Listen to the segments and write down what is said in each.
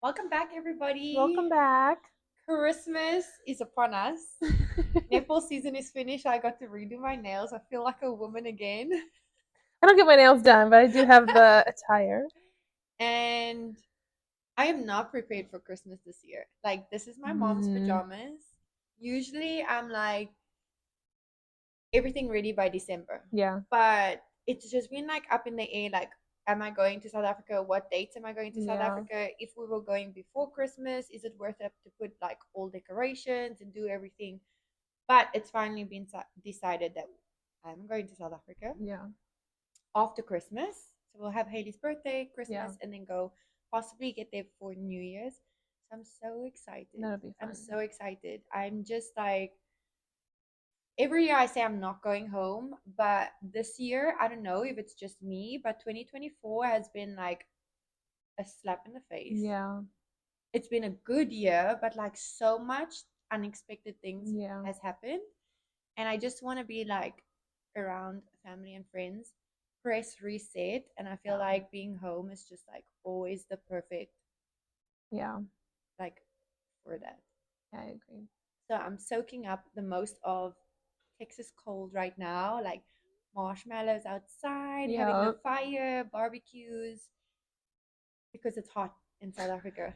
Welcome back, everybody. Welcome back. Christmas is upon us. Nail season is finished. I got to redo my nails. I feel like a woman again. I don't get my nails done, but I do have the attire. And I am not prepared for Christmas this year. Like, this is my mom's Mm, pajamas. Usually, I'm like everything ready by December. yeah, But it's just been like up in the air. Like, am I going to South Africa? What dates am I going to South yeah, Africa? If we were going before Christmas, is it worth it to put like all decorations and do everything? But it's finally been decided that I'm going to South Africa yeah, after Christmas. So we'll have Haley's birthday, yeah. Christmas, and then go possibly get there for New Year's. So I'm so excited. That'll be I'm fun. so excited. I'm just like, every year I say I'm not going home, but this year, I don't know if it's just me, but 2024 has been like a slap in the face. Yeah, It's been a good year, but like so much unexpected things yeah, has happened. And I just want to be like around family and friends, press reset. And I feel yeah, like being home is just like always the perfect, yeah. like, for that. Yeah, I agree. So I'm soaking up the most of Texas cold right now, like marshmallows outside, having the Yeah, fire, barbecues, because it's hot in South Africa.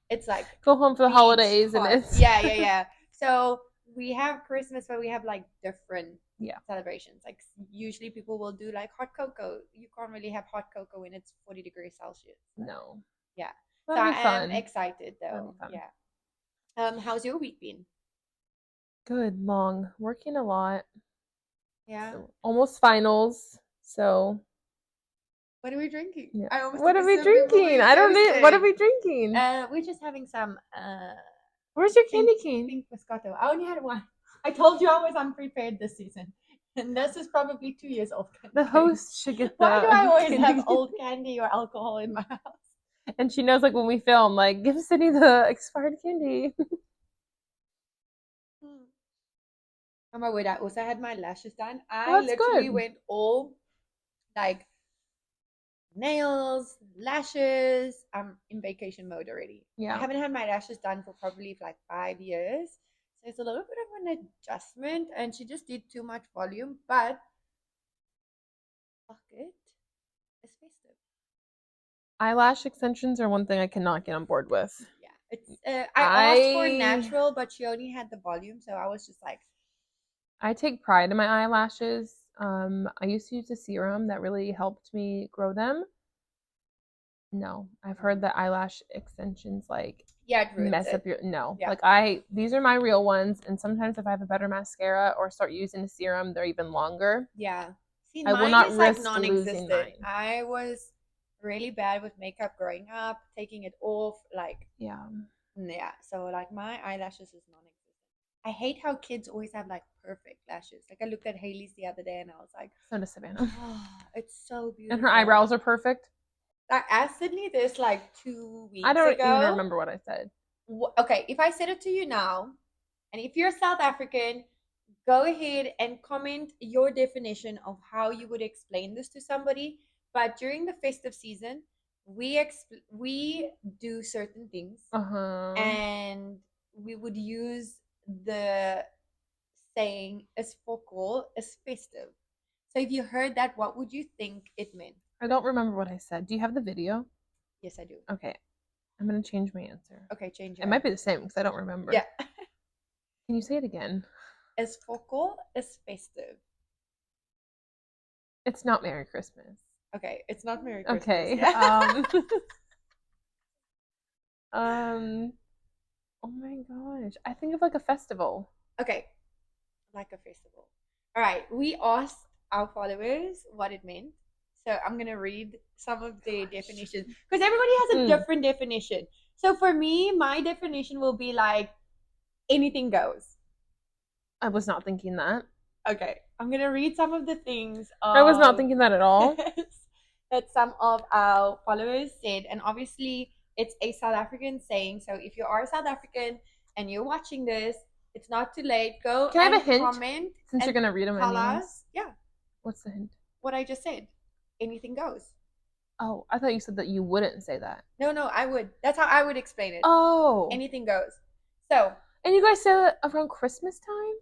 It's like go home for the beach holidays, and hot. it's Yeah. So we have Christmas, but we have like different yeah. celebrations. Like usually people will do like hot cocoa. You can't really have hot cocoa when it's 40 degrees Celsius. So No, yeah. So that'll I be am fun. excited That'll be though. fun. Yeah. How's your week been? Good, long, working a lot. Yeah. So almost finals. So What are we drinking? yeah. I almost What took are a we sip before we drinking? I don't know. What are toasted. we drinking? We're just having some Where's your pink candy cane? pink Moscato. I only had one. I told you I was unprepared this season. And this is probably 2 years old The candy cane. host should get Why do I the always candy have cane. old candy or alcohol in my house? And she knows, like, when we film, like, give Sydney the expired candy. Hmm. Oh my word, I also had my lashes done. Well, I that's literally good. went all like nails, lashes. I'm in vacation mode already. I Yeah. haven't had my lashes done for probably like 5 years. So it's a little bit of an adjustment. And she just did too much volume, but fuck it. It's festive. Eyelash extensions are one thing I cannot get on board with. Yeah. I asked for I natural, but she only had the volume, so I was just like, I take pride in my eyelashes. I used to use a serum that really helped me grow them. No, I've heard that eyelash extensions like yeah, it ruins mess it. up your no. Yeah. Like I these are my real ones, and sometimes if I have a better mascara or start using a serum, they're even longer. Yeah. See, I will mine not is like risk losing non-existent. mine. I was really bad with makeup growing up, taking it off, like, Yeah. yeah. So like my eyelashes is non-existent. I hate how kids always have like perfect lashes. Like I looked at Haley's the other day and I was like, So does Savannah. oh, it's so And her beautiful. eyebrows are perfect. I asked Sydney this like two I weeks don't even ago. remember what I said. Okay, if I said it to you now, and if you're South African, go ahead and comment your definition of how you would explain this to somebody. But during the festive season, we do certain things, Uh-huh. and we would use the saying "is fokkol is festive." So if you heard that, what would you think it meant? I don't remember what I said. Do you have the video? Yes, I do. Okay. I'm gonna change my answer. Okay, change It your might be the answer. same because I don't remember. Yeah, Can you say it again? is fokkol is festive. It's not Merry Christmas. Okay, it's not Merry Christmas. Okay. Yeah. Um oh my gosh. I think of like a festival. Okay, like a festival. All right, we asked our followers what it meant. So I'm going to read some of the definitions because everybody has a Mm, different definition. So for me, my definition will be like anything goes. I was not thinking that. Okay, I'm going to read some of the things I was not of thinking that at all. that some of our followers said. And obviously, it's a South African saying. So if you are South African and you're watching this, it's not too late. Go Can I have and a hint? comment Since you're and gonna read them tell anyways. us, yeah, What's the hint? what I just said. Anything goes. Oh, I thought you said that you wouldn't say that. No, I would. That's how I would explain it. Oh. Anything goes. So And you guys say that around Christmas time?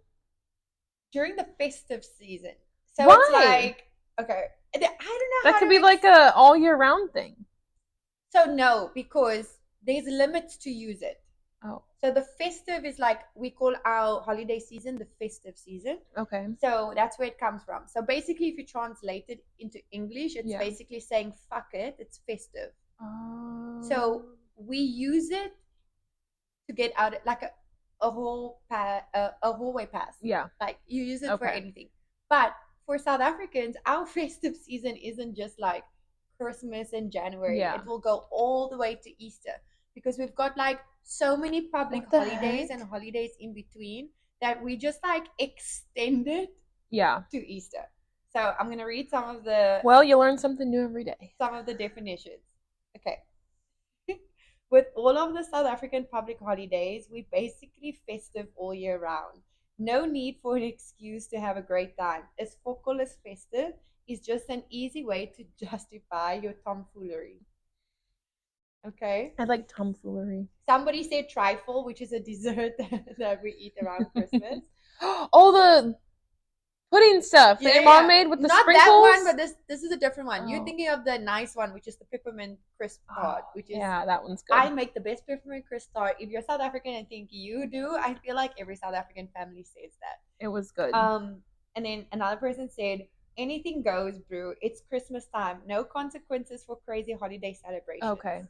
during the festive season. So it's Why? like, okay, I don't know That how could to be like a all year round thing. So no, because there's limits to use it. Oh, So the festive is like we call our holiday season the festive season. okay. So that's where it comes from. So basically, if you translate it into English, it's Yeah. basically saying fuck it, it's festive. Oh. So we use it to get out like a hallway pass. Yeah. Like you use it for Okay. anything. But for South Africans, our festive season isn't just like Christmas in January. Yeah. It will go all the way to Easter because we've got like so many public What the holidays heck? and holidays in between that we just like extended Yeah. to Easter. So I'm gonna read some of the Well, you learn something new every day. definitions. Okay. With all of the South African public holidays, we basically festive all year round. No need for an excuse to have a great time. As Fokkel Is Festive is just an easy way to justify your tomfoolery. Okay. I like tomfoolery. Somebody said trifle, which is a dessert that we eat around Christmas. All the pudding stuff that your mom made with the Not sprinkles. that one, but this is a different one. Oh. You're thinking of the nice one, which is the peppermint crisp tart, which is yeah, that one's good. I make the best peppermint crisp tart. If you're South African and think you do, I feel like every South African family says that. It was good. And then another person said, anything goes, brew. It's Christmas time. No consequences for crazy holiday celebrations. Okay.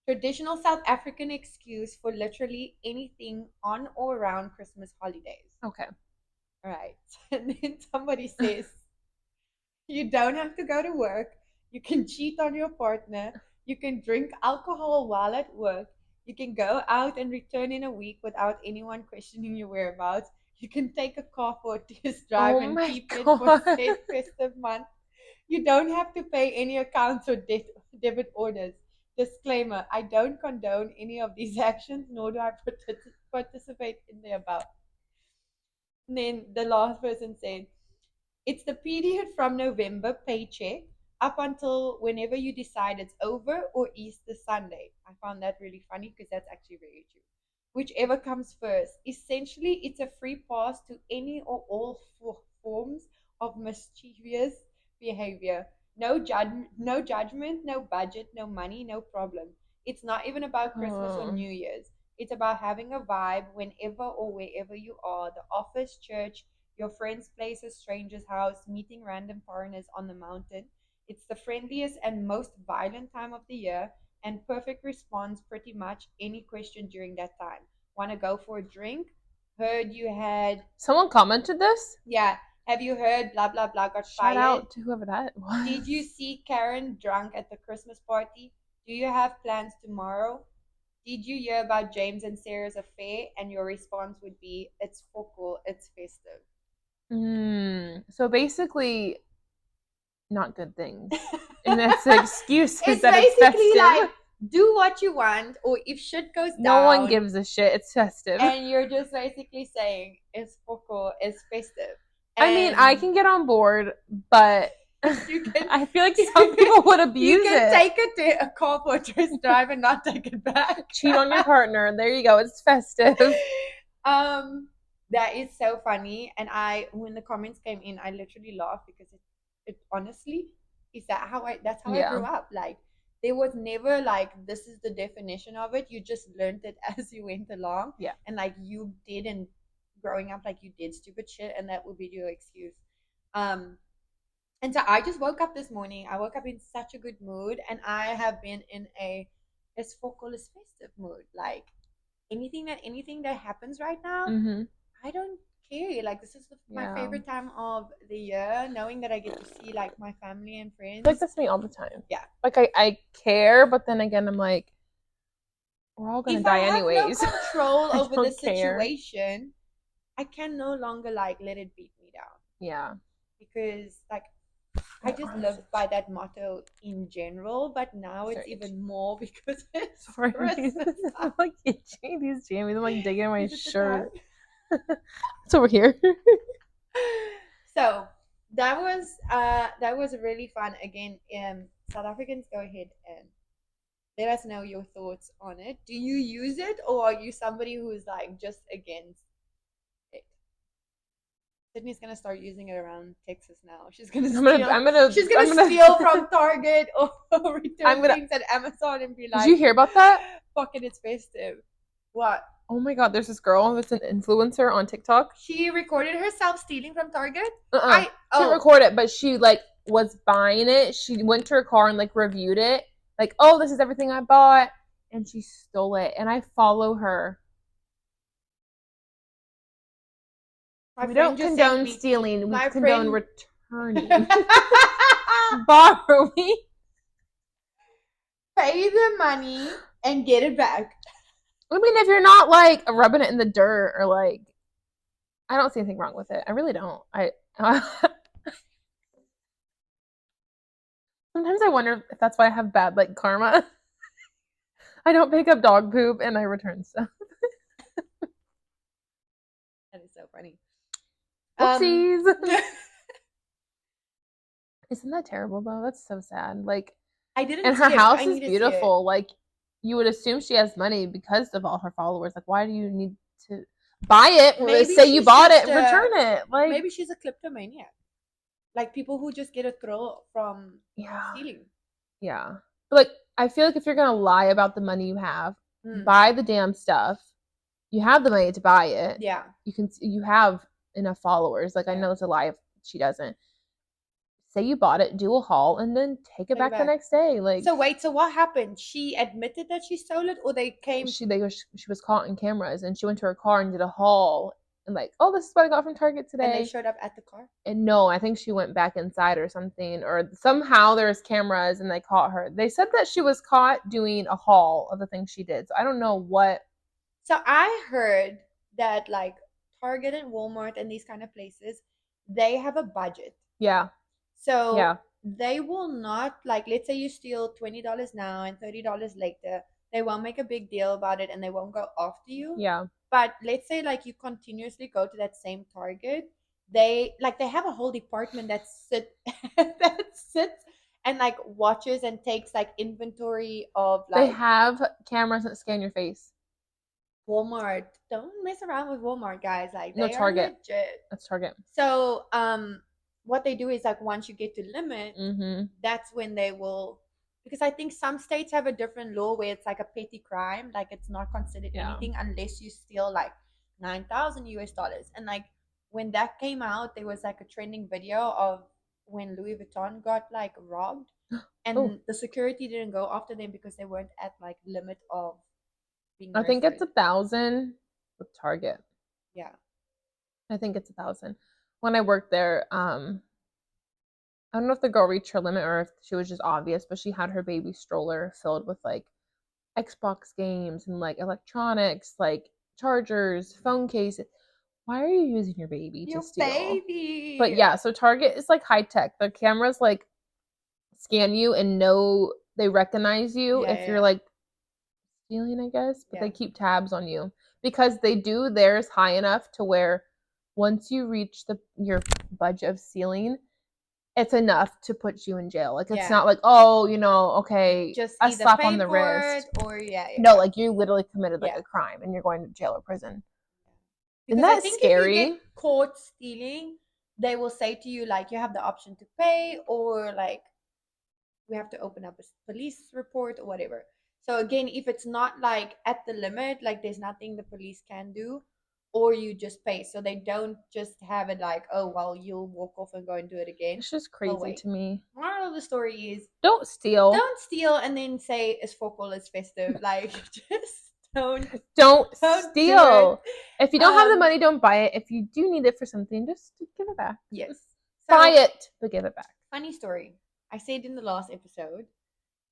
Traditional South African excuse for literally anything on or around Christmas holidays. Okay. All right. And then somebody says, you don't have to go to work. You can cheat on your partner. You can drink alcohol while at work. You can go out and return in a week without anyone questioning your whereabouts. You can take a car for a test drive and keep it for safe festive month. You don't have to pay any accounts or debit orders. Disclaimer, I don't condone any of these actions, nor do I participate in the above. And then the last person said, it's the period from November paycheck up until whenever you decide it's over or Easter Sunday. I found that really funny because that's actually very true. Whichever comes first. Essentially, it's a free pass to any or all forms of mischievous behavior. No judgment, no budget, no money, no problem. It's not even about Christmas or New Year's. It's about having a vibe whenever or wherever you are, the office, church, your friend's place, a stranger's house, meeting random foreigners on the mountain. It's the friendliest and most violent time of the year, and perfect response pretty much any question during that time. Want to go for a drink? Heard you had. Someone commented this? Yeah. Have you heard blah blah blah got Shout fired? out to whoever that was. Did you see Karen drunk at the Christmas party? Do you have plans tomorrow? Did you hear about James and Sarah's affair? And your response would be, it's fokkol, it's festive. So basically, not good things. And that's the excuse it's that basically it's festive. like, do what you want, or if shit goes down. No one gives a shit. It's festive. And you're just basically saying, it's fokkol, it's festive. And I mean, I can get on board, but I feel like some people would abuse it. You can take it to a car for a test drive and not take it back. Cheat on your partner. There you go. It's festive. That is so funny. And when the comments came in, I literally laughed because it honestly is that's how I grew up. Like, there was never like, this is the definition of it. You just learned it as you went along. Yeah. And like you did, and growing up, like you did stupid shit, and that would be your excuse. And so I just woke up this morning. I woke up in such a good mood, and I have been in a Fokkel Is Festive mood. Like, anything that happens right now, I don't care. Like, this is my favorite time of the year, knowing that I get to see like my family and friends. Like, that's me all the time. Yeah. Like, I care, but then again, I'm like, we're all gonna die anyways. If I have no control over the situation, I can no longer like let it beat me down. Yeah. Because like, I just live by that motto in general, but now it's even more because it's Christmas. I'm like itching these jammies. I'm like digging in my shirt. It's over here. So that was really fun. Again, South Africans, go ahead and let us know your thoughts on it. Do you use it, or are you somebody who's like just against it? Sydney's gonna start using it around Texas now. She's gonna I'm gonna, steal. I'm gonna, She's I'm gonna gonna, steal from Target or I'm return gonna. things at Amazon and be Did like, you hear about that? "Fucking, it's festive." What? Oh my god, there's this girl that's an influencer on TikTok. She recorded herself stealing from Target. Uh-uh. I She didn't oh record it, but she like was buying it. She went to her car and like reviewed it. Like, oh, this is everything I bought. And she stole it. And I follow her. my We friend don't just sent condone me. stealing. We My condone friend. returning. Borrowing. Pay the money and get it back. I mean, if you're not like rubbing it in the dirt or like, I don't see anything wrong with it. I really don't. Sometimes I wonder if that's why I have bad like karma. I don't pick up dog poop and I return stuff. That is so funny. Whoopsies. Isn't that terrible though? That's so sad. Like, I didn't and see her it. house I is need to see it. beautiful. Like, you would assume she has money because of all her followers. Like, why do you need to buy it? Maybe Say you she's bought it just and return it. Like, maybe she's a kleptomaniac. Like people who just get a thrill from yeah, stealing. yeah. But like, I feel like if you're gonna lie about the money you have, Mm. buy the damn stuff. You have the money to buy it. Yeah. You have enough followers. Like, I Yeah. know it's a lie if she doesn't. Say you bought it, do a haul, and then take it back the next day. Like, So wait, so what happened? She admitted that she stole it, or they came she was caught in cameras, and she went to her car and did a haul, and like, oh, this is what I got from Target and they today. showed up at the car? And no, I think she went back inside or something, or somehow there's cameras and they caught her. They said that she was caught doing a haul of the things she did. So I don't know what. So I heard that like Target and Walmart and these kind of places, they have a budget. Yeah, So yeah, they will not like let's say you steal $20 now and $30 later, they won't make a big deal about it and they won't go after you. yeah. But let's say like you continuously go to that same Target, they have a whole department that sits and like watches and takes like inventory of They like have cameras that scan your face. Walmart. Don't mess around with Walmart, guys. Like No, they are Target. legit. That's Target. So what they do is like once you get to limit, Mm-hmm. that's when they will, because I think some states have a different law where it's like a petty crime, like it's not considered Yeah. anything unless you steal like 9,000 US dollars. And like when that came out, there was like a trending video of when Louis Vuitton got like robbed, and Oh, the security didn't go after them because they weren't at like limit of being I think it's arrested. 1,000 with Target. Yeah. I think it's 1,000. When I worked there, I don't know if the girl reached her limit or if she was just obvious, but she had her baby stroller filled with like Xbox games and like electronics, like chargers, phone cases. Why are you using your baby to Your steal? But baby. yeah, so Target is like high tech. The cameras like scan you and know they recognize you Yeah, if yeah, you're yeah. like stealing, I guess, but Yeah. they keep tabs on you because they do theirs high enough to where once you reach the your budget of stealing, it's enough to put you in jail. Like, it's Yeah. not like, oh, okay, Just a either slap on pay the for it wrist. or yeah, yeah, No, yeah. like, you literally committed like Yeah. a crime and you're going to jail or prison. Isn't Because I that think if you get scary? caught stealing, they will say to you like you have the option to pay or like we have to open up a police report or whatever. So again, if it's not like at the limit, like there's nothing the police can do, or you just pay. So they don't just have it like, oh well, you'll walk off and go and do it again. It's just Oh crazy wait. to me. Moral of the story is Don't steal. don't steal and then say it's Fokkel Is Festive. Like just Don't don't do it. steal. If you don't have the money, don't buy it. If you do need it for something, just give it back. Yes. Buy So it, but give it back. funny story. I said in the last episode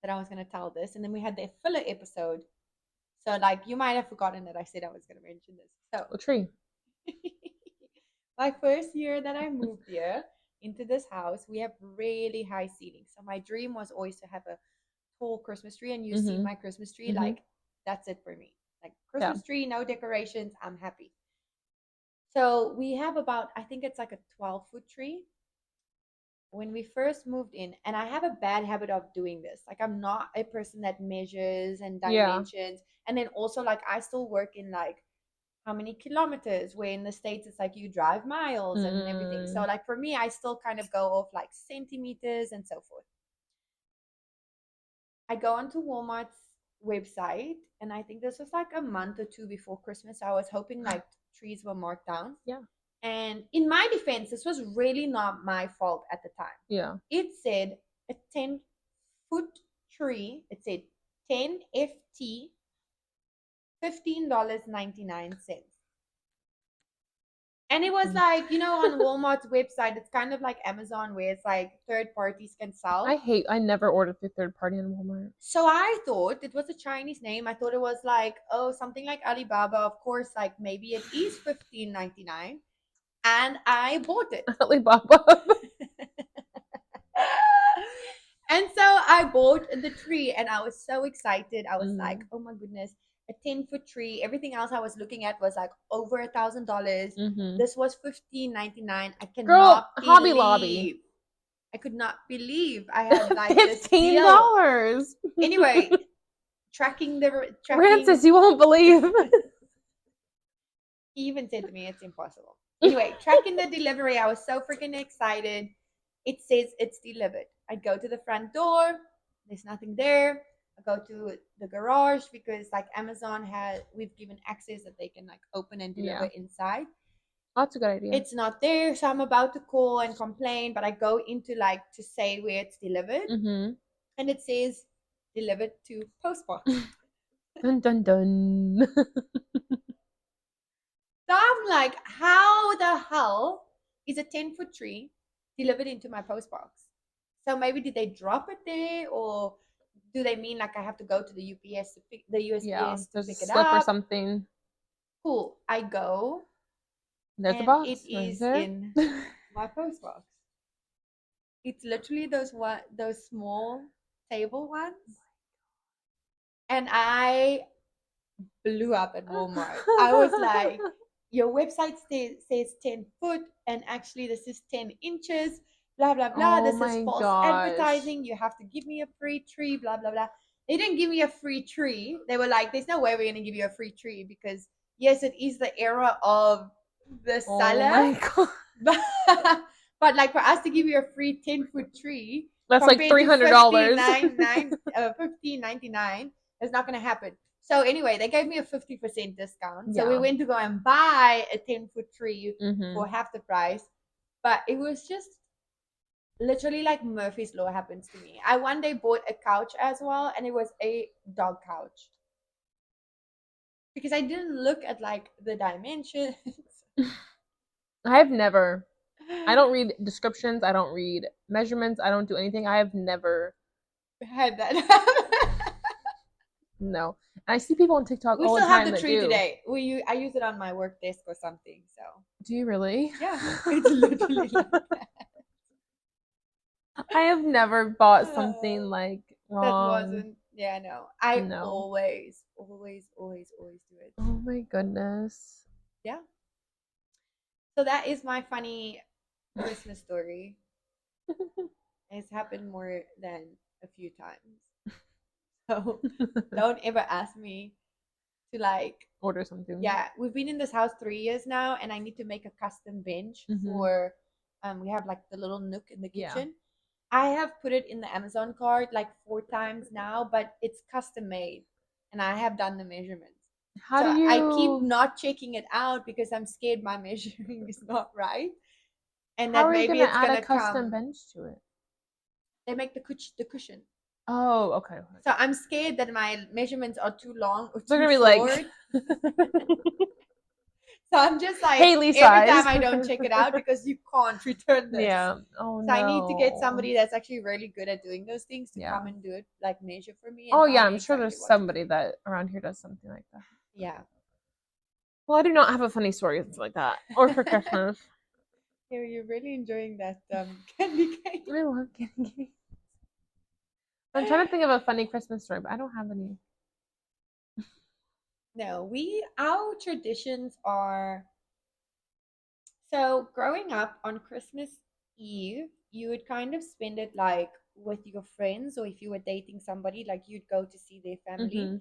that I was gonna tell this, and then we had the filler episode. So like you might have forgotten that I said I was gonna mention this. So A tree. my first year that I moved here into this house, we have really high ceilings. So my dream was always to have a tall Christmas tree, and you see Mm-hmm. my Christmas tree, Mm-hmm. like that's it for me. Like Yeah. Christmas tree, no decorations, I'm happy. So we have about I think it's like a 12-foot tree. when we first moved in, and I have a bad habit of doing this. Like I'm not a person that measures and Yeah. dimensions. And then also like I still work in like how many kilometers, where in the States it's like you drive miles and everything. So Mm. like for me, I still kind of go off like centimeters and so forth. I go onto Walmart's website, and I think this was like a month or two before Christmas. I was hoping like trees were marked down. Yeah. And in my defense, this was really not my fault at the time. Yeah. It said a 10-foot tree. It said 10 FT, $15.99. And it was Mm. like, on Walmart's website, it's kind of like Amazon where it's like third parties can sell. I never ordered through third party on Walmart. So I thought it was a Chinese name. I thought it was like, oh, something like Alibaba. Of course, like maybe it is 15.99. And I bought it. Alibaba. And so I bought the tree, and I was so excited. I was like, Mm. oh my goodness, a 10-foot tree. Everything else I was looking at was like over $1,000. Mm-hmm. This was 15.99. I Girl, cannot Hobby Lobby. believe. I could not believe I had like this deal. $15. Anyway, tracking Francis, you won't believe. he even said to me it's impossible. Anyway, tracking the delivery, I was so freaking excited. It says it's delivered. I go to the front door, there's nothing there. I go to the garage because like Amazon has we've given access that they can like open and deliver Yeah. inside. That's a good idea. It's not there, so I'm about to call and complain, but I go into like to say where it's delivered, Mm-hmm. and it says delivered to postbox. Dun dun dun. So I'm like, how the hell is a 10-foot tree delivered into my post box? So maybe did they drop it there, or do they mean like I have to go to the UPS to pick the Yeah, USPS to there's a pick it slip or up? something. Cool. I go, There's a and it box right is there. in my post box. It's literally those small table ones. And I blew up at Walmart. I was like, your website says 10 foot, and actually this is 10 inches, blah, blah, blah. Oh This is my false gosh. advertising. You have to give me a free tree, blah, blah, blah. They didn't give me a free tree. They were like, there's no way we're going to give you a free tree because, yes, it is the era of the Oh seller, my god. but, but like for us to give you a free 10-foot tree That's like compared to $300. 15.99, it's not going to happen. So anyway, they gave me a 50% discount. So we Yeah. went to go and buy a 10-foot tree Mm-hmm. for half the price. But it was just literally like Murphy's Law happens to me. I one day bought a couch as well, and it was a dog couch. Because I didn't look at like the dimensions. I've never. I don't read descriptions. I don't read measurements. I don't do anything. I have never. Had that. No. And I see people on TikTok We all the still have time the that tree do. today. I use it on my work desk or something. So Do you really? yeah, it's literally like that. I have never bought something Uh, like that wrong. wasn't. Yeah, no. I No. always, always, always, always do it. Oh my goodness. Yeah. So that is my funny Christmas story. It's happened more than a few times. So don't ever ask me to like. Order something. Yeah, we've been in this house 3 years now, and I need to make a custom bench Mm-hmm. for. We have like the little nook in the Yeah. kitchen. I have put it in the Amazon cart like 4 times now, but it's custom made, and I have done the measurements. How So do I keep you not checking it out because I'm scared my measuring is not right, and how that are you maybe gonna it's add a gonna custom come. bench to it? They make the cushion. Oh, okay. So I'm scared that my measurements are too long or They're too gonna be like short. So I'm just like Haley every size. time I don't check it out because you can't return this. Yeah. Oh So I need to get no. somebody that's actually really good at doing those things to Yeah. come and do it, like measure for me and Oh tell yeah, me I'm sure exactly there's what to somebody do. that around here does something like that. Yeah. Well, I do not have a funny story like that. Or for Christmas. You're really enjoying that candy cane. I love candy. I'm trying to think of a funny Christmas story, but I don't have any. No, our traditions are so growing up on Christmas Eve, you would kind of spend it like with your friends, or if you were dating somebody, like you'd go to see their family.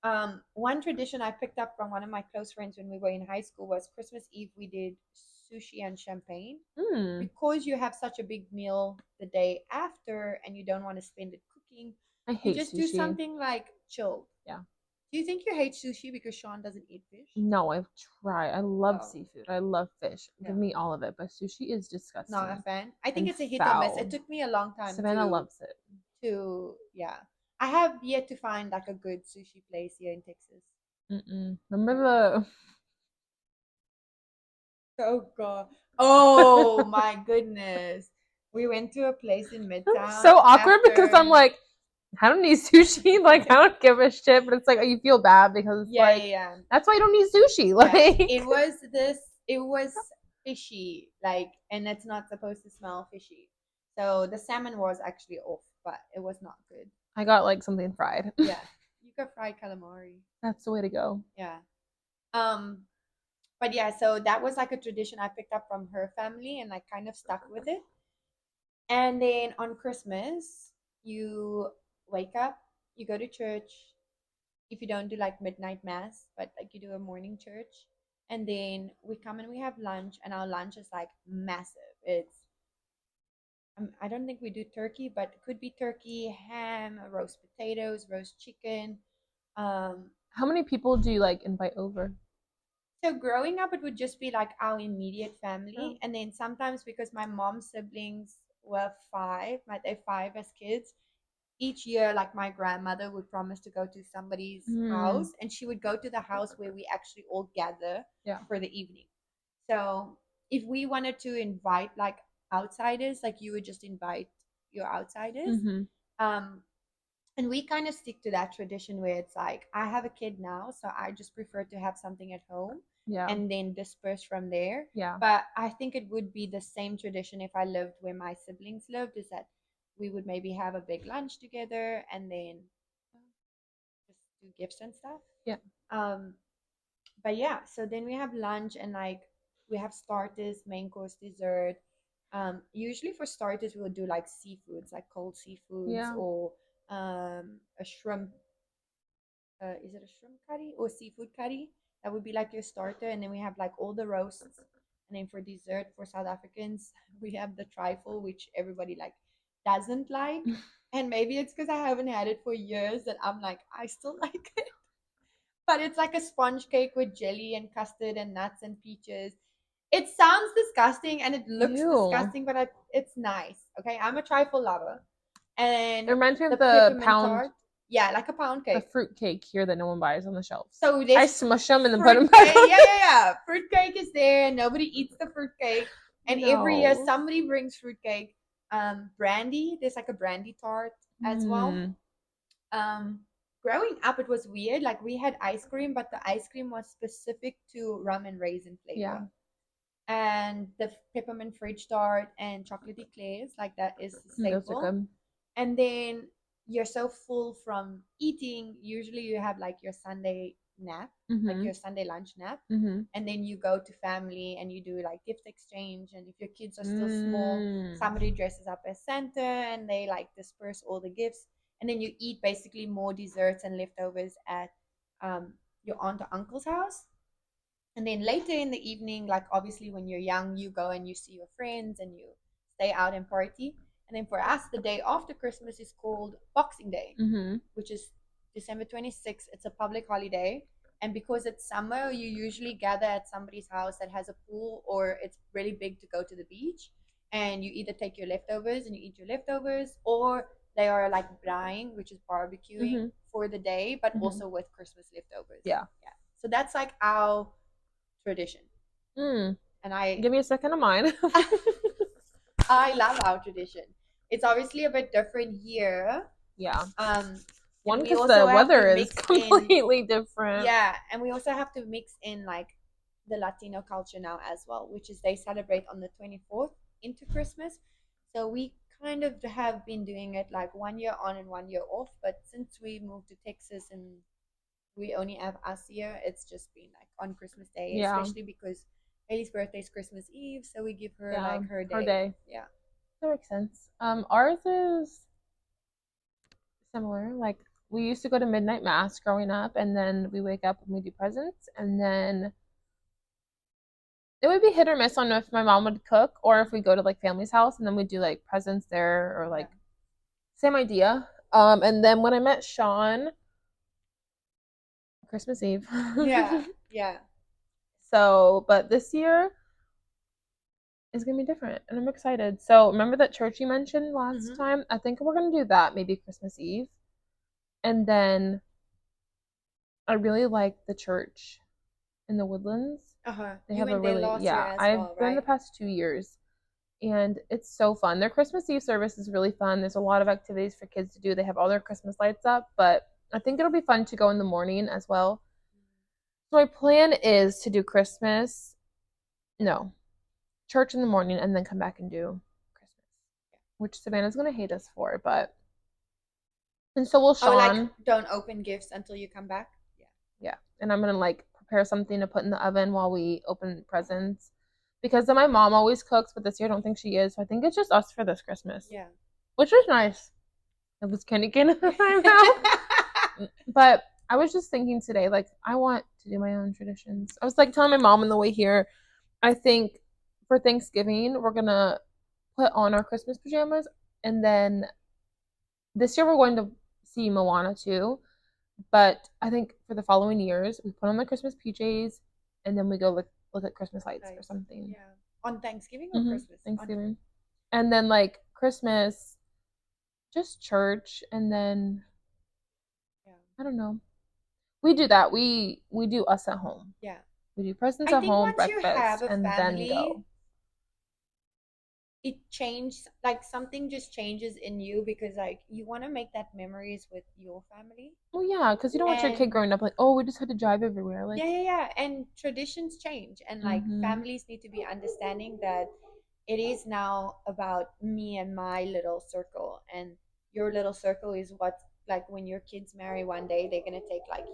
Mm-hmm. One tradition I picked up from one of my close friends when we were in high school was Christmas Eve we did sushi and champagne. Mm. Because you have such a big meal the day after and you don't want to spend it cooking, I you hate just do sushi. something like chilled. Yeah. Do you think you hate sushi because Sean doesn't eat fish? No, I've tried. I love Oh, seafood. I love fish. yeah. Give me all of it. But sushi is Not a disgusting fan. I think and it's a hit or miss. It foul. took me a long time Savannah loves it. yeah. I have yet to find like a good sushi place here in Texas. Mm-mm. Yeah. Remember Oh god. Oh my goodness. We went to a place in Midtown so awkward because I'm after. like, I don't need sushi. Like, I don't give a shit. But it's like, you feel bad because it's Yeah, yeah, like, yeah. that's why you don't need sushi. Yeah. Like, It was fishy, like, and it's not supposed to smell fishy. So the salmon was actually off, but it was not good. I got like something fried. Yeah. You got fried calamari. That's the way to go. Yeah. Um, but yeah, so that was like a tradition I picked up from her family and I kind of stuck with it. And then on Christmas, you wake up, you go to church. If you don't do like midnight mass, but like you do a morning church, and then we come and we have lunch, and our lunch is like massive. It's I don't think we do turkey, but it could be turkey, ham, roast potatoes, roast chicken. Um, How many people do you like invite over? so growing up, it would just be like our immediate Oh. family, and then sometimes because my mom's siblings were five, like they're five as kids, each year, like my grandmother would promise to go to somebody's Mm, house, and she would go to the house where we actually all gather yeah. for the evening. So if we wanted to invite like outsiders, like you would just invite your outsiders. Mm-hmm. Um, and we kind of stick to that tradition where it's like I have a kid now, so I just prefer to have something at home Yeah. and then disperse from there. Yeah. But I think it would be the same tradition if I lived where my siblings lived, is that we would maybe have a big lunch together and then just do gifts and stuff. Yeah. Um, but yeah, so then we have lunch and like we have starters, main course, dessert. Usually for starters, we'll do like seafoods, like cold seafoods Yeah. or a shrimp. Is it a shrimp curry or seafood curry? That would be like your starter, and then we have like all the roasts. And then for dessert, for South Africans, we have the trifle, which everybody like doesn't like. And maybe it's because I haven't had it for years that I'm like, I still like it. But it's like a sponge cake with jelly and custard and nuts and peaches. It sounds disgusting and it looks Ew. disgusting, but it's nice. Okay, I'm a trifle lover. It And reminds me the of the peppermint pound, tart, yeah, like a pound the cake. fruit cake here that no one buys on the shelves. So I there's smush them and then put fruit them back cake. on Yeah, the yeah, yeah. Fruit cake is there. Nobody eats the fruit cake. And every year No. somebody brings fruit cake. Brandy. There's like a brandy tart as well. Hmm. Um, growing up, it was weird. Like we had ice cream, but the ice cream was specific to rum and raisin Yeah. flavor. And the peppermint fridge tart and chocolate eclairs, like that is the Those are staple. good. And then you're so full from eating, usually you have like your Sunday nap, like Mm-hmm. your Sunday lunch nap, Mm-hmm. and then you go to family and you do like gift exchange. And if your kids are still small, Mm. somebody dresses up as Santa and they like disperse all the gifts. And then you eat basically more desserts and leftovers at your aunt or uncle's house. And then later in the evening, like obviously when you're young, you go and you see your friends and you stay out and party. And then for us, the day after Christmas is called Boxing Day, Mm-hmm. which is December 26th. It's a public holiday. And because it's summer, you usually gather at somebody's house that has a pool or it's really big to go to the beach. And you either take your leftovers and you eat your leftovers, or they are like braaiing, which is barbecuing Mm-hmm. for the day, but Mm-hmm. also with Christmas leftovers. Yeah. Yeah. So that's like our tradition. Mm. And I Give me a second of mine. I love our tradition. It's obviously a bit different here. Yeah. Um and One, we because also the have to weather is mix in, completely different. yeah, and we also have to mix in like the Latino culture now as well, which is they celebrate on the 24th into Christmas. So we kind of have been doing it like 1 year on and 1 year off, but since we moved to Texas and we only have us here, it's just been like on Christmas Day, Yeah. especially because Haley's birthday is Christmas Eve, so we give her Yeah, like her her day. day. Yeah. That makes sense. Ours is similar. Like we used to go to midnight mass growing up, and then we wake up and we do presents, and then it would be hit or miss on if my mom would cook or if we go to like family's house and then we do like presents there or Yeah. like same idea. And then when I met Sean, Christmas Eve. Yeah. Yeah. So, but this year is gonna be different, and I'm excited. So, remember that church you mentioned last Mm-hmm. time? I think we're gonna do that maybe Christmas Eve, and then I really like the church in the Woodlands. Uh-huh. They You have a went there really last year yeah. as I've well, been the right? past 2 years, and it's so fun. Their Christmas Eve service is really fun. There's a lot of activities for kids to do. They have all their Christmas lights up, but I think it'll be fun to go in the morning as well. So my plan is to do Christmas, no, church in the morning, and then come back and do Christmas, which Savannah's gonna hate us for, but and so will Oh, like Sean. don't open gifts until you come back? Yeah. Yeah, and I'm gonna like prepare something to put in the oven while we open presents because then my mom always cooks, but this year I don't think she is. So I think it's just us for this Christmas, Yeah. which is nice. It was kind of getting in my mouth. But I was just thinking today, like, I want to do my own traditions. I was like telling my mom on the way here, I think for Thanksgiving, we're gonna put on our Christmas pajamas. And then this year, we're going to see Moana too. But I think for the following years, we put on the Christmas PJs and then we go look at Christmas lights or Nice. something. Yeah. On Thanksgiving or Mm-hmm. Christmas? On Thanksgiving. And then, like, Christmas, just church. And then, yeah. I don't know. We do that. We do us at home. Yeah. We do presents I at think home, once you have breakfast, a and then family, go. it changed, like something just changes in you because like you want to make that memories with your family. Well, yeah, because you don't want your kid And growing up like, oh, we just had to drive everywhere. Like, yeah. And traditions change, and like mm-hmm. families need to be understanding that it is now about me and my little circle, and your little circle is what, like when your kids marry one day, they're gonna take like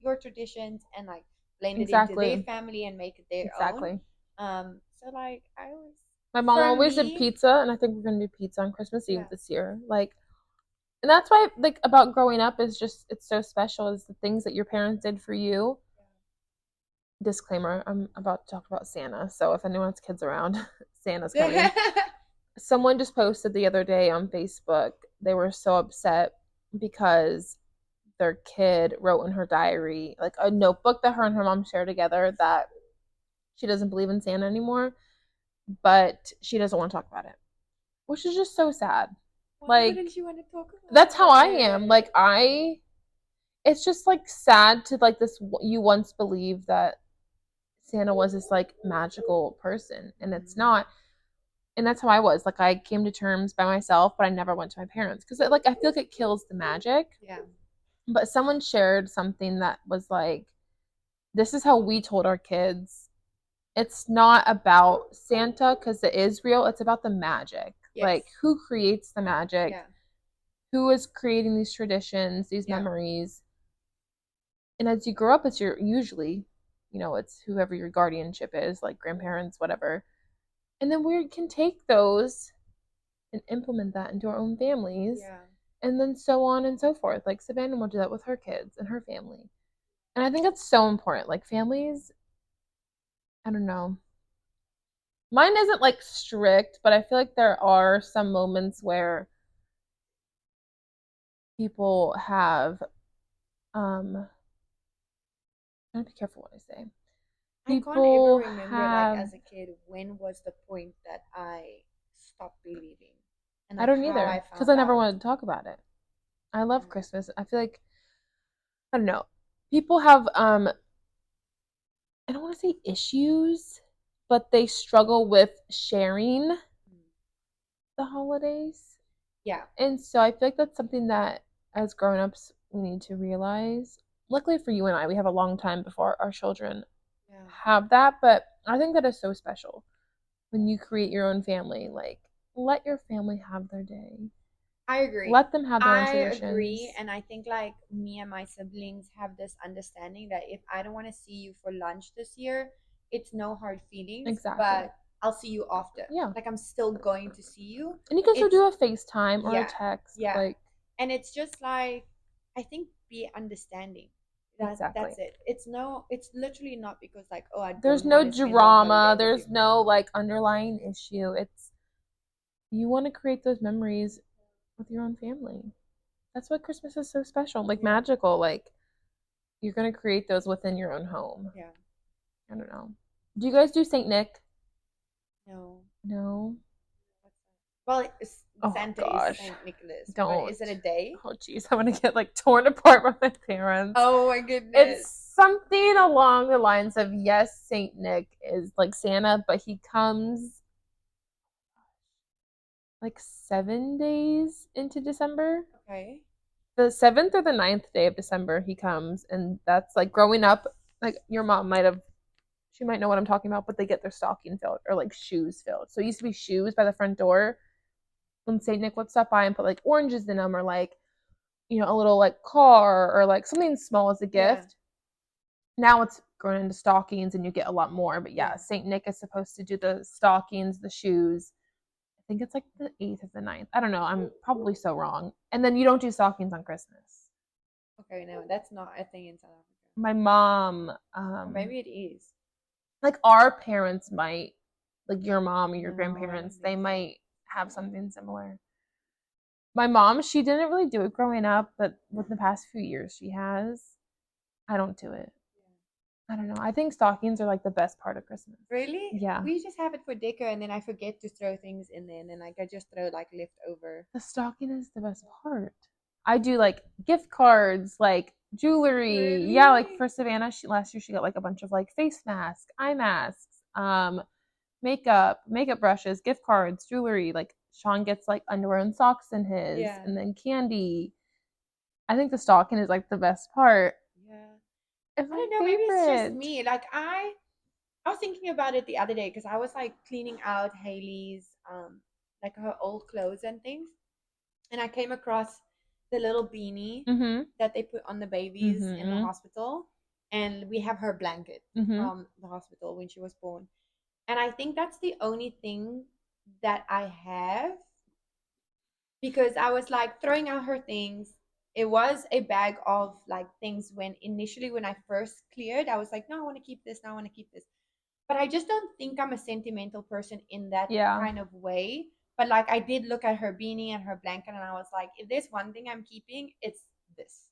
your traditions and like blend it into their Exactly. family and make it their own. Exactly. So like I always, My mom for always did me, pizza, and I think we're gonna do pizza on Christmas Eve yeah, this year. Like, and that's why, like, about growing up is just it's so special. Is the things that your parents did for you. Disclaimer: I'm about to talk about Santa, so if anyone has kids around, Santa's coming. yeah. Someone just posted the other day on Facebook. They were so upset because their kid wrote in her diary, like a notebook that her and her mom share together, that she doesn't believe in Santa anymore, but she doesn't want to talk about it, which is just so sad. Why Like, wouldn't you want to talk that's about how I am. it? Like, it's just like sad to like this. You once believed that Santa was this like magical person, and it's Mhm. not. And that's how I was. Like, I came to terms by myself, but I never went to my parents because, like, I feel like it kills the magic. Yeah. But someone shared something that was like, this is how we told our kids. It's not about Santa because it is real. It's about the magic. Yes. Like, who creates the magic? Yeah. Who is creating these traditions, these Yeah. memories? And as you grow up, it's your usually, it's whoever your guardianship is, like grandparents, whatever. And then we can take those and implement that into our own families, Yeah. and then so on and so forth. Like Savannah will do that with her kids and her family. And I think that's so important. Like families, I don't know. Mine isn't like strict, but I feel like there are some moments where people have I have to be careful what I say. I can't ever People remember, like have as a kid, when was the point that I stopped believing and I like don't how either I because I found never out. wanted to talk about it. I love Yeah. Christmas. I feel like I don't know. People have I don't want to say issues, but they struggle with sharing Mm. the holidays. Yeah. And so I feel like that's something that as grown-ups we need to realize. Luckily for you and I, we have a long time before our children Yeah. have that, but I think that is so special when you create your own family. Like, let your family have their day. I agree. Let them have their own I agree. traditions. And I think like me and my siblings have this understanding that if I don't want to see you for lunch this year, it's no hard feelings, Exactly. but I'll see you after. Yeah. Like I'm still going to see you. And you can still It's do a FaceTime or a yeah, text. yeah. Like, And it's just like I think be understanding. That's exactly. it. It's literally not because like, oh, I There's don't no want to spend the drama. holiday with you. There's no like underlying issue. It's you want to create those memories with your own family. That's what Christmas is so special, like Yeah. magical. Like you're gonna create those within your own home. Yeah. I don't know. Do you guys do Saint Nick? No. No. Well, Oh Santa is gosh. Saint Nicholas, but Don't. is it a day? Oh jeez, I'm gonna get like torn apart by my parents. Oh my goodness. It's something along the lines of yes, Saint Nick is like Santa, but he comes like 7 days into December. Okay. The 7th or the 9th day of December he comes, and that's like growing up. Like your mom might have, she might know what I'm talking about, but they get their stocking filled or like shoes filled. So it used to be shoes by the front door when Saint Nick would stop by and put like oranges in them or like a little like car or like something small as a Yeah. gift. Now it's grown into stockings and you get a lot more. But yeah, Yeah. Saint Nick is supposed to do the stockings, the shoes. I think it's like the 8th or the 9th. I don't know. I'm probably so wrong. And then you don't do stockings on Christmas. Okay, no, that's not a thing in South Africa. My mom, Or maybe it is. like our parents might, like your mom or your No, I don't grandparents, they think so. might have something similar. My mom, she didn't really do it growing up, but within the past few years she has. I don't do it. I don't know. I think stockings are like the best part of Christmas. Really? Yeah. We just have it for decor and then I forget to throw things in there and then like I just throw like leftover. The stocking is the best part. I do like gift cards, like jewelry. Yeah, like Really? for Savannah, last year she got like a bunch of like face masks, eye masks, makeup brushes, gift cards, jewelry. Like Sean gets like underwear and socks in his, Yeah. and then candy. I think the stocking is like the best part. Yeah. It's I my don't know, maybe it's just favorite. me. Like I was thinking about it the other day because I was like cleaning out Haley's like her old clothes and things. And I came across the little beanie Mhm. that they put on the babies in the Mhm. hospital. And we have her blanket Mhm. from the hospital when she was born. And I think that's the only thing that I have because I was like throwing out her things. It was a bag of like things when initially when I first cleared, I was like, no, I want to keep this, no, I want to keep this. But I just don't think I'm a sentimental person in that Yeah. kind of way. But like I did look at her beanie and her blanket and I was like, if there's one thing I'm keeping, it's this.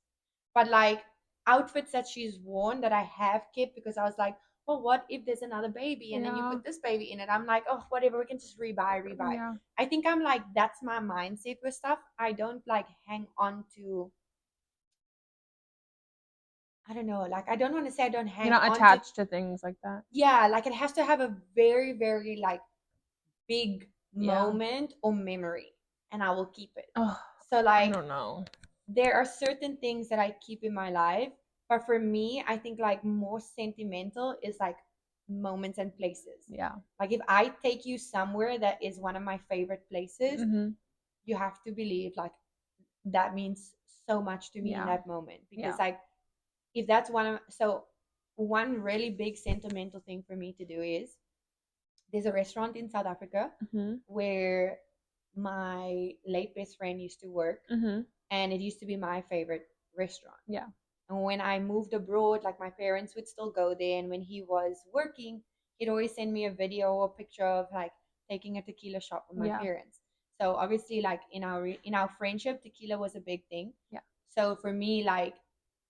But like outfits that she's worn that I have kept because I was like, well, what if there's another baby and then you Yeah. put this baby in it? I'm like, oh, whatever, we can just rebuy. Yeah. I think I'm like, that's my mindset with stuff. I don't like hang on to, I don't know, like I don't want to say I don't You're hang not on to, attached to things like that. yeah, like it has to have a very, very like big Yeah. moment or memory and I will keep it. Oh, So I like don't know. there are certain things that I keep in my life, but for me, I think like more sentimental is like moments and places. Yeah. Like if I take you somewhere that is one of my favorite places, Mhm. you have to believe like that means so much to me in Yeah. that moment because Yeah. like if that's one of so one really big sentimental thing for me to do is there's a restaurant in South Africa Mhm. where my late best friend used to work Mhm. and it used to be my favorite restaurant. Yeah. And when I moved abroad, like my parents would still go there. And when he was working, he'd always send me a video or picture of like taking a tequila shot with my Yeah. parents. So obviously, like in our friendship, tequila was a big thing. Yeah. So for me, like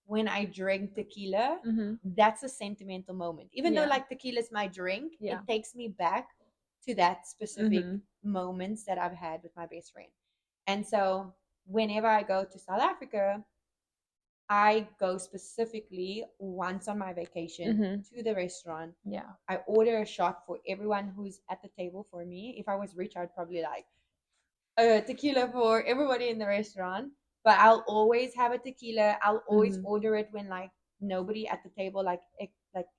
when I drink tequila, Mhm. that's a sentimental moment. Even though Yeah. like tequila is my drink, Yeah. it takes me back to that specific Mhm. moments that I've had with my best friend. And so whenever I go to South Africa, I go specifically once on my vacation Mhm. to the restaurant. Yeah. I order a shot for everyone who's at the table for me. If I was rich, I'd probably like tequila for everybody in the restaurant. But I'll always have a tequila. I'll always Mhm. order it when like nobody at the table like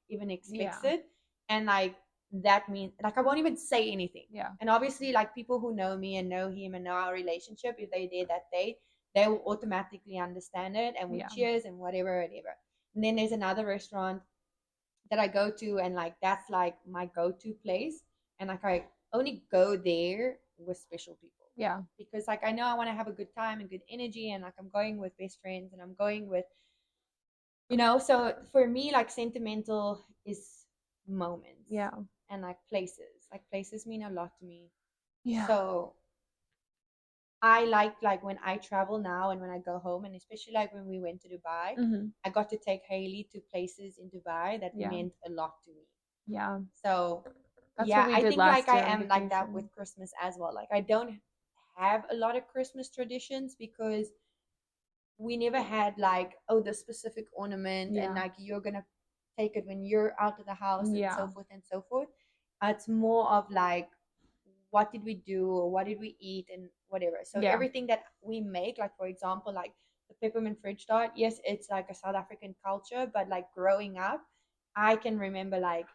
even expects Yeah. it, and like that means like I won't even say anything. Yeah. And obviously, like people who know me and know him and know our relationship, if they did that day, they will automatically understand it, and we Yeah. cheers and whatever. And then there's another restaurant that I go to, and like that's like my go-to place, and like I only go there with special people. Yeah. Because like I know I want to have a good time and good energy, and like I'm going with best friends, and I'm going with, so for me, like sentimental is moments Yeah. and like places. Like places mean a lot to me. Yeah. So I like when I travel now and when I go home, and especially like when we went to Dubai, Mm-hmm. I got to take Haley to places in Dubai that Yeah. meant a lot to me. Yeah. So That's what yeah, we I did think like last I year on am like that with vacation. Christmas as well. Like I don't have a lot of Christmas traditions because we never had like, oh, the specific ornament and Yeah. like you're gonna take it when you're out of the house and so Yeah. forth and so forth. It's more of like, what did we do or what did we eat and whatever. So Yeah. everything that we make, like for example, like the peppermint fridge tart, yes, it's like a South African culture, but like growing up, I can remember like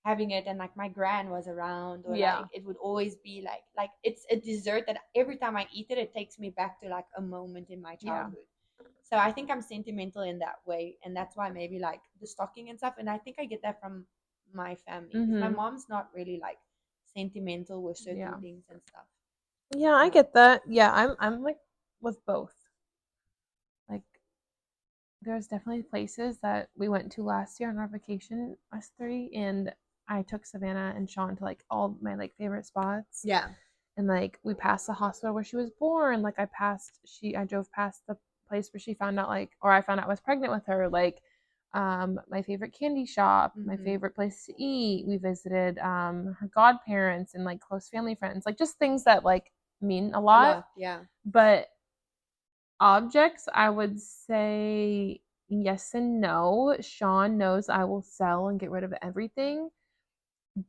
having it, and like my gran was around, or Yeah. like it would always be like it's a dessert that every time I eat it, it takes me back to like a moment in my Yeah. childhood. So I think I'm sentimental in that way, and that's why maybe like the stocking and stuff, and I think I get that from my family because my Mm-hmm. mom's not really like sentimental with certain Yeah. things and stuff. Yeah, I So get that. Yeah, I'm like with both. Like there's definitely places that we went to last year on our vacation, us three, and I took Savannah and Sean to like all my like favorite spots. yeah, And like we passed the hospital where she was born. Like I drove past the place where she found out like, or I found out I was pregnant with her. Like my favorite candy shop, my mm-hmm. favorite place to eat. We visited her godparents and like close family friends, like just things that like mean a A lot. lot, yeah, But objects, I would say yes and no. Sean knows I will sell and get rid of everything,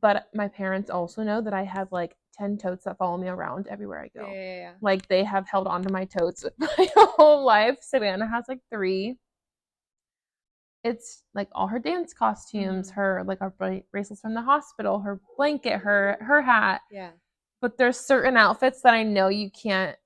but my parents also know that I have like 10 totes that follow me around everywhere I yeah, go. yeah, yeah. Like they have held on to my totes my whole life. Savannah has like three. It's like all her dance costumes, Mm-hmm. her like our bracelets from the hospital, her blanket, her hat. Yeah, But there's certain outfits that I know you can't,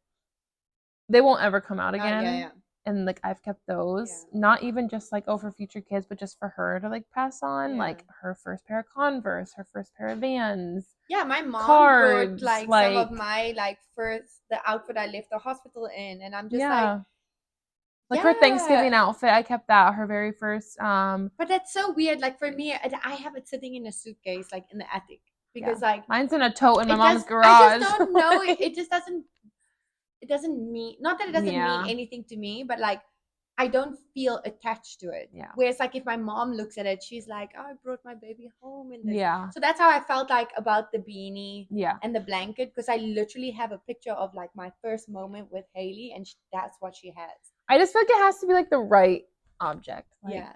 they won't ever come out yeah, again. yeah, And like I've kept yeah, those, not even just like over future kids, but just for her to like pass on, yeah. like her first pair of Converse, her first pair of Vans, Yeah, my mom brought cards, like some of like my like first the outfit I left the hospital in, and I'm just like, yeah, like her yeah. Thanksgiving outfit. I kept that, her very first. But that's so weird. Like for me, I have it sitting in a suitcase, like in the attic, Yeah, because like mine's in a tote in my it does. mom's I just garage. don't know. Like, It just doesn't. It doesn't mean, not that it doesn't mean yeah, anything to me, but like I don't feel attached to it. yeah, Whereas like if my mom looks at it, she's like, "Oh, I brought my baby home in this." yeah, So that's how I felt like about the beanie yeah. and the blanket, because I literally have a picture of like my first moment with Haley, and that's what she has. I just feel like it has to be like the right object. Yeah,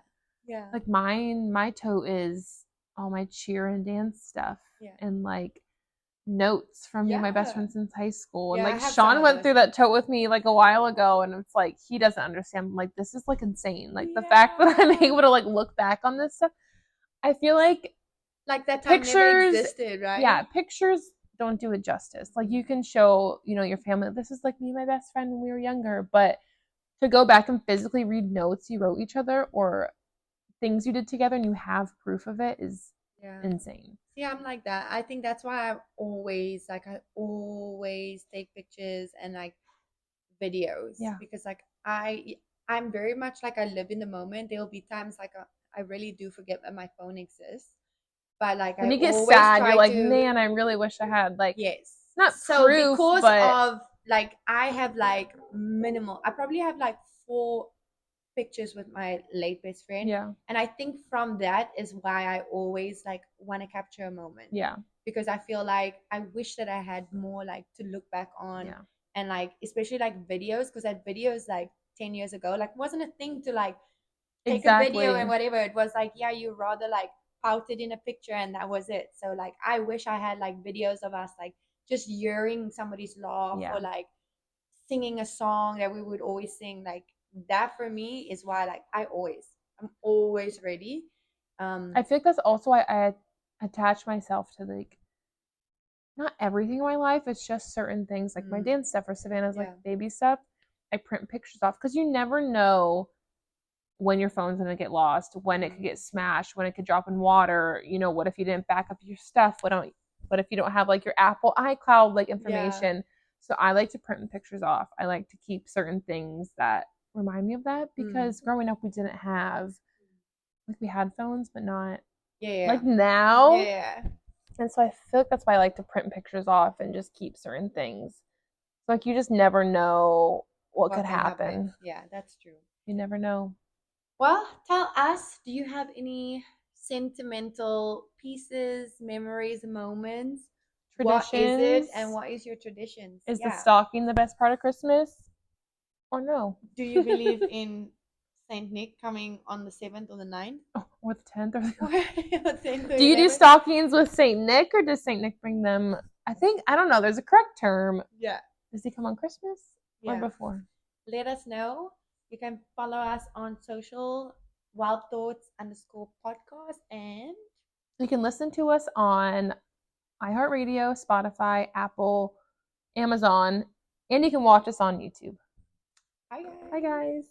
yeah, Like mine, my tote is all my cheer and dance stuff, yeah, and like notes from me and my best yeah, friend since high school. And yeah. I like have some Sean of went those through too. that tote with me like a while ago, and it's like he doesn't understand. I'm like, this is like insane. Like the fact that I'm Yeah, able to like look back on this stuff, I feel like like that time never pictures, existed, yeah, right? pictures don't do it justice. Like you can show, your family, this is like me and my best friend when we were younger, but to go back and physically read notes you wrote each other or things you did together and you have proof of it is Yeah. insane. See, I'm like that. I think that's why I always take pictures and like videos, Yeah. because like I'm very much like I live in the moment. There'll be times like I really do forget that my phone exists, but like I When you get always sad, you're try like, to. man, I really wish I had like Yes. not So proof, because but of like I have like minimal, I probably have like four pictures with my late best friend. yeah, And I think from that is why I always like want to capture a moment, yeah, because I feel like I wish that I had more like to look back on, yeah, and like especially like videos, because that videos like 10 years ago like wasn't a thing to like take a video and exactly. whatever. It was like, yeah, you rather like pouted in a picture and that was it. So like I wish I had like videos of us like just hearing somebody's laugh, Yeah. or like singing a song that we would always sing. Like that for me is why like I'm always ready. I feel like that's also why I attach myself to like not everything in my life. It's just certain things like my mm, dance stuff or Savannah's like yeah, baby stuff. I print pictures off because you never know when your phone's gonna get lost, when it could get smashed, when it could drop in water. You know, what if you didn't back up your stuff? What if you don't have like your Apple iCloud like information? So I like to print pictures off. I like to keep certain things that remind me of that because growing up we didn't have, like, we had phones but not like now. Yeah. And so I feel like that's why I like to print pictures off and just keep certain things. So, like, you just never know what could What can happen? happen. Yeah, that's true. You never know. Well, tell us, do you have any sentimental pieces, memories, moments? What is it, and Traditions. what is your traditions? Is the Yeah. stocking the best part of Christmas or no? Do you believe in Saint Nick coming on the 7th or the 9th? Or the 10th or the Or 10th or Do you do 11th? stockings with Saint Nick or does Saint Nick bring them? I don't know. There's a correct term. Yeah. Does he come on Christmas or Yeah. before? Let us know. You can follow us on social, Wild Thoughts _ podcast, and You can listen to us on iHeartRadio, Spotify, Apple, Amazon, and you can watch us on YouTube. bye guys. Bye, guys.